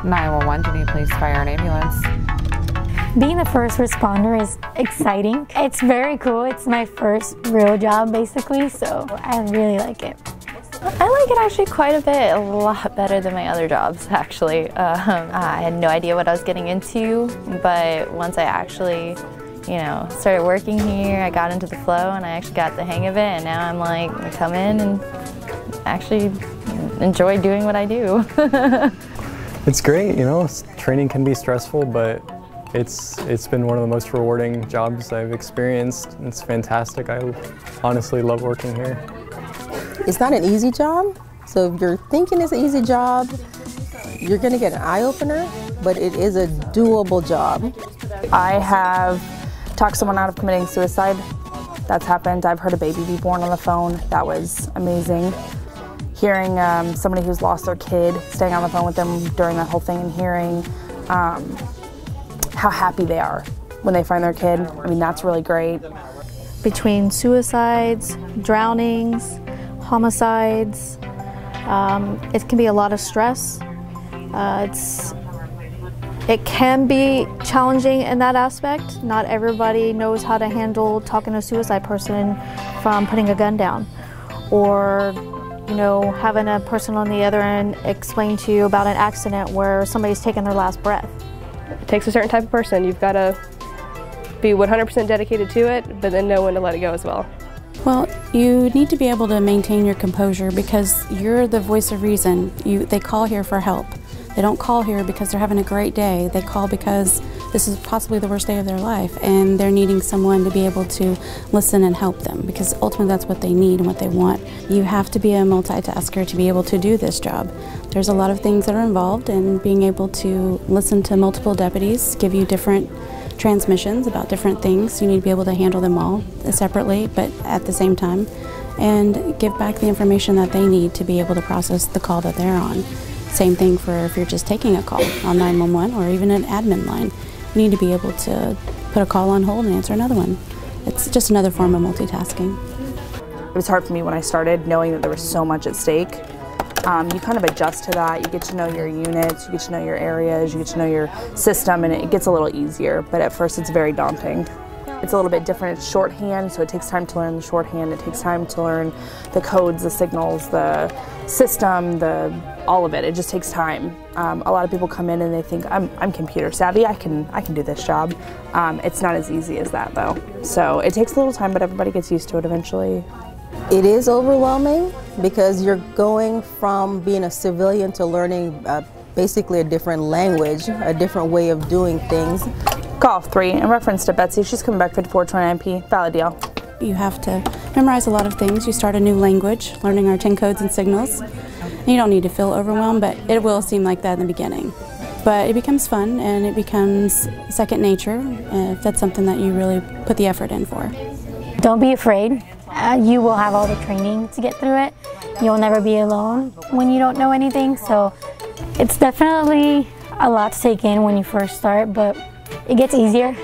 911, do you need police, fire, and ambulance? Being the first responder is exciting. It's very cool. It's my first real job basically, so I really like it. I like it actually quite a bit, a lot better than my other jobs actually. I had no idea what I was getting into, but once I actually, started working here, I got into the flow and I actually got the hang of it, and now I'm like, I come in and actually enjoy doing what I do. It's great, training can be stressful, but it's been one of the most rewarding jobs I've experienced. It's fantastic. I honestly love working here. It's not an easy job, so if you're thinking it's an easy job, you're going to get an eye-opener, but it is a doable job. I have talked someone out of committing suicide. That's happened. I've heard a baby be born on the phone. That was amazing. Hearing somebody who's lost their kid, staying on the phone with them during that whole thing and hearing how happy they are when they find their kid. I mean, that's really great. Between suicides, drownings, homicides, it can be a lot of stress. It can be challenging in that aspect. Not everybody knows how to handle talking to a suicide person from putting a gun down, or having a person on the other end explain to you about an accident where somebody's taking their last breath. It takes a certain type of person. You've got to be 100% dedicated to it, but then know when to let it go as well. Well, you need to be able to maintain your composure because you're the voice of reason. They call here for help. They don't call here because they're having a great day. They call because this is possibly the worst day of their life and they're needing someone to be able to listen and help them, because ultimately that's what they need and what they want. You have to be a multitasker to be able to do this job. There's a lot of things that are involved in being able to listen to multiple deputies, give you different transmissions about different things. You need to be able to handle them all separately, but at the same time, and give back the information that they need to be able to process the call that they're on. Same thing for if you're just taking a call on 911 or even an admin line. You need to be able to put a call on hold and answer another one. It's just another form of multitasking. It was hard for me when I started, knowing that there was so much at stake. You kind of adjust to that. You get to know your units, you get to know your areas, you get to know your system, and it gets a little easier, but at first it's very daunting. It's a little bit different. It's shorthand, so it takes time to learn the shorthand. It takes time to learn the codes, the signals, the system, all of it. It just takes time. A lot of people come in and they think, I'm computer savvy, I can do this job. It's not as easy as that though. So it takes a little time, but everybody gets used to it eventually. It is overwhelming because you're going from being a civilian to learning basically a different language, a different way of doing things. Call 3 in reference to Betsy. She's coming back 5429P. Valid deal. You have to memorize a lot of things. You start a new language, learning our 10 codes and signals. And you don't need to feel overwhelmed, but it will seem like that in the beginning. But it becomes fun and it becomes second nature if that's something that you really put the effort in for. Don't be afraid. You will have all the training to get through it. You'll never be alone when you don't know anything, so it's definitely a lot to take in when you first start, but it gets easier.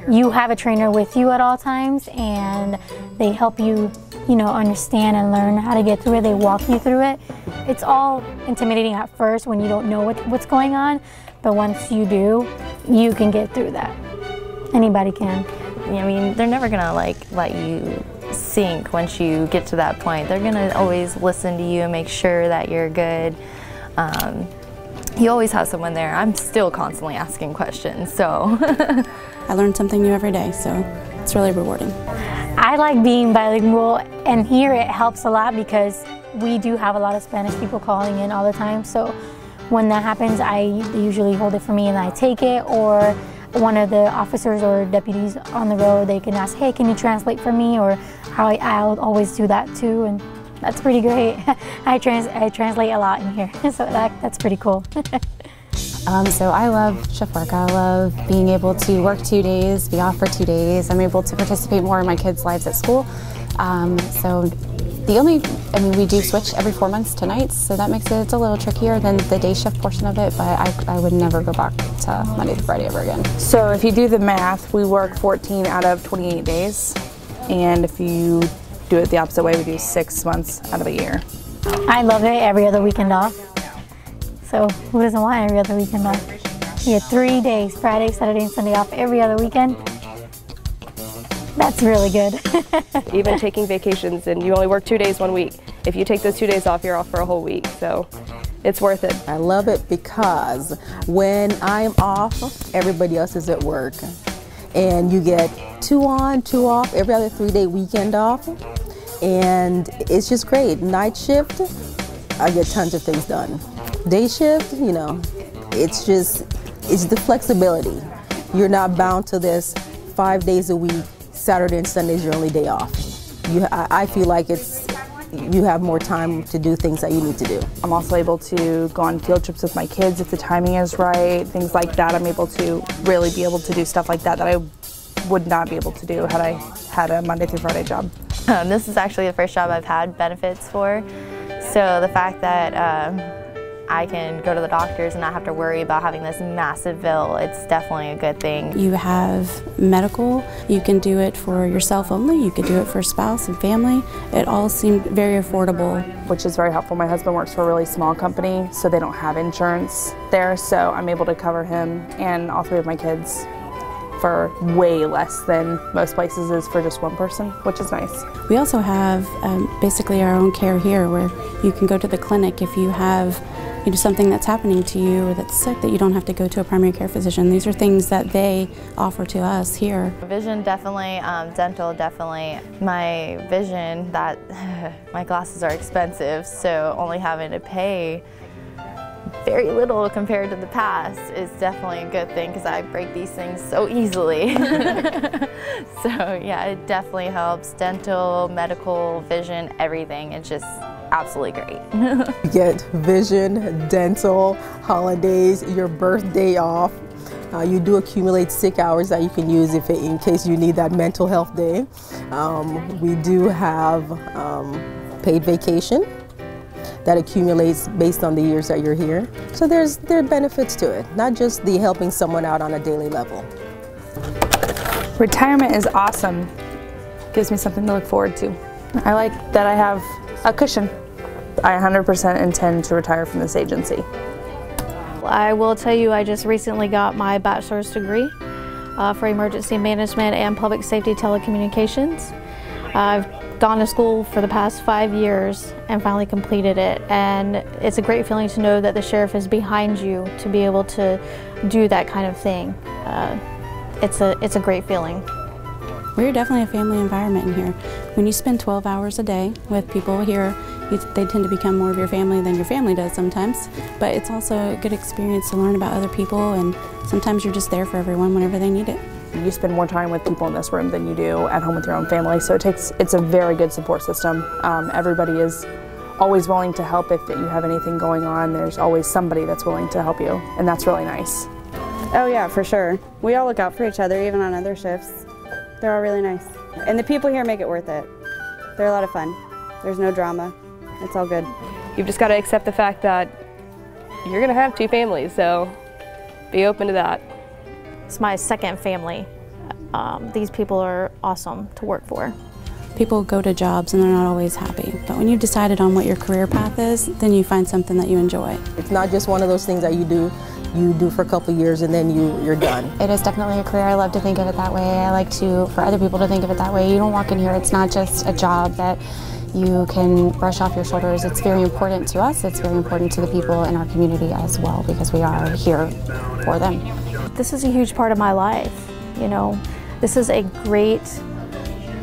You have a trainer with you at all times and they help you, understand and learn how to get through it. They walk you through it. It's all intimidating at first when you don't know what's going on, but once you do, you can get through that. Anybody can. I mean, they're never gonna let you sink once you get to that point. They're gonna always listen to you and make sure that you're good. You always have someone there. I'm still constantly asking questions, so. I learn something new every day, so it's really rewarding. I like being bilingual, and here it helps a lot because we do have a lot of Spanish people calling in all the time, so when that happens, they usually hold it for me and I take it, or one of the officers or deputies on the road, they can ask, hey, can you translate for me? Or I'll always do that too, and that's pretty great. I translate a lot in here, so that's pretty cool. So I love shift work. I love being able to work 2 days, be off for 2 days. I'm able to participate more in my kids' lives at school. We do switch every 4 months to nights, so that makes it a little trickier than the day shift portion of it, but I would never go back to Monday to Friday ever again. So if you do the math, we work 14 out of 28 days, and if you do it the opposite way, we do 6 months out of a year. I love it, every other weekend off. So who doesn't want every other weekend off? You get 3 days, Friday, Saturday, and Sunday off every other weekend. That's really good. Even taking vacations and you only work 2 days 1 week. If you take those 2 days off, you're off for a whole week. So it's worth it. I love it because when I'm off, everybody else is at work. And you get 2 on, 2 off, every other 3-day weekend off. And it's just great. Night shift, I get tons of things done. Day shift, you know, it's the flexibility. You're not bound to this 5 days a week. Saturday and Sunday is your only day off. I feel like you have more time to do things that you need to do. I'm also able to go on field trips with my kids if the timing is right, things like that. I'm able to really be able to do stuff like that I would not be able to do had I had a Monday through Friday job. This is actually the first job I've had benefits for, so the fact that I can go to the doctors and not have to worry about having this massive bill, it's definitely a good thing. You have medical, you can do it for yourself only, you could do it for spouse and family. It all seemed very affordable. Which is very helpful. My husband works for a really small company, so they don't have insurance there, so I'm able to cover him and all 3 of my kids for way less than most places is for just one person, which is nice. We also have basically our own care here where you can go to the clinic if you have something that's happening to you or that's sick that you don't have to go to a primary care physician. These are things that they offer to us here. Vision definitely, dental definitely. My vision, my glasses are expensive, so only having to pay very little compared to the past is definitely a good thing because I break these things so easily. So yeah, it definitely helps. Dental, medical, vision, everything. It's just absolutely great. You get vision, dental, holidays, your birthday off. You do accumulate sick hours that you can use in case you need that mental health day. We do have paid vacation that accumulates based on the years that you're here. So there are benefits to it, not just the helping someone out on a daily level. Retirement is awesome. Gives me something to look forward to. I like that I have a cushion. I 100% intend to retire from this agency. I will tell you, I just recently got my bachelor's degree for emergency management and public safety telecommunications. I've gone to school for the past 5 years and finally completed it, and it's a great feeling to know that the sheriff is behind you to be able to do that kind of thing. It's a great feeling. We're definitely a family environment in here. When you spend 12 hours a day with people here, they tend to become more of your family than your family does sometimes. But it's also a good experience to learn about other people, and sometimes you're just there for everyone whenever they need it. You spend more time with people in this room than you do at home with your own family, so it's a very good support system. Everybody is always willing to help if you have anything going on. There's always somebody that's willing to help you, and that's really nice. Oh yeah, for sure. We all look out for each other, even on other shifts. They're all really nice. And the people here make it worth it. They're a lot of fun. There's no drama. It's all good. You've just got to accept the fact that you're going to have 2 families, so be open to that. It's my second family. These people are awesome to work for. People go to jobs and they're not always happy, but when you've decided on what your career path is, then you find something that you enjoy. It's not just one of those things that you do for a couple of years and then you're done. It is definitely a career. I love to think of it that way. I like for other people to think of it that way. You don't walk in here, it's not just a job that you can brush off your shoulders. It's very important to us. It's very important to the people in our community as well, because we are here for them. This is a huge part of my life. You know, this is a great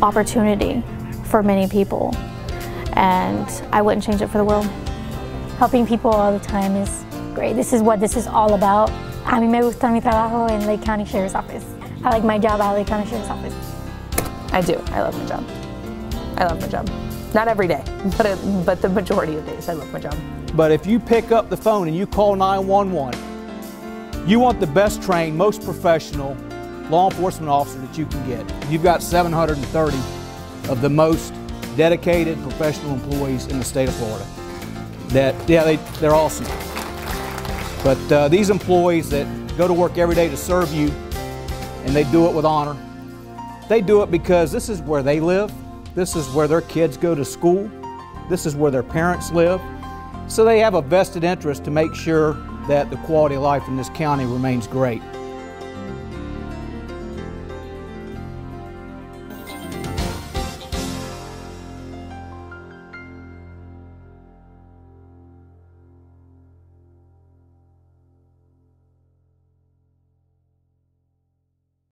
opportunity for many people, and I wouldn't change it for the world. Helping people all the time is great. This is what this is all about. A mí me gusta mi trabajo in Lake County Sheriff's Office. I like my job at Lake County Sheriff's Office. I do. I love my job. I love my job. Not every day, but the majority of days I love my job. But if you pick up the phone and you call 911, you want the best trained, most professional law enforcement officer that you can get. You've got 730 of the most dedicated professional employees in the state of Florida. They're awesome. But these employees that go to work every day to serve you, and they do it with honor, they do it because this is where they live, this is where their kids go to school, this is where their parents live, So they have a vested interest to make sure that the quality of life in this county remains great.